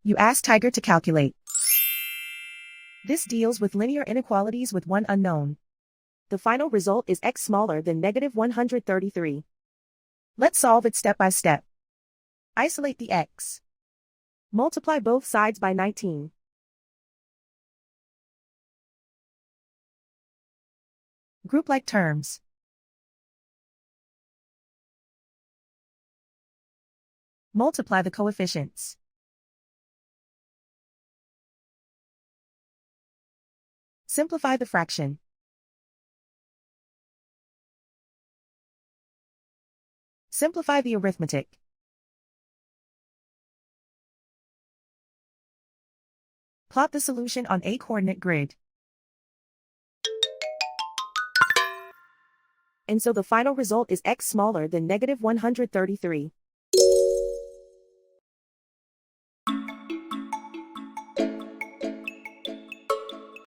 You ask Tiger to calculate. This deals with linear inequalities with one unknown. The final result is x smaller than negative 133. Let's solve it step by step. Isolate the x. Multiply both sides by 19. Group like terms. Multiply the coefficients. Simplify the fraction. Simplify the arithmetic. Plot the solution on a coordinate grid. And so the final result is x smaller than negative 133.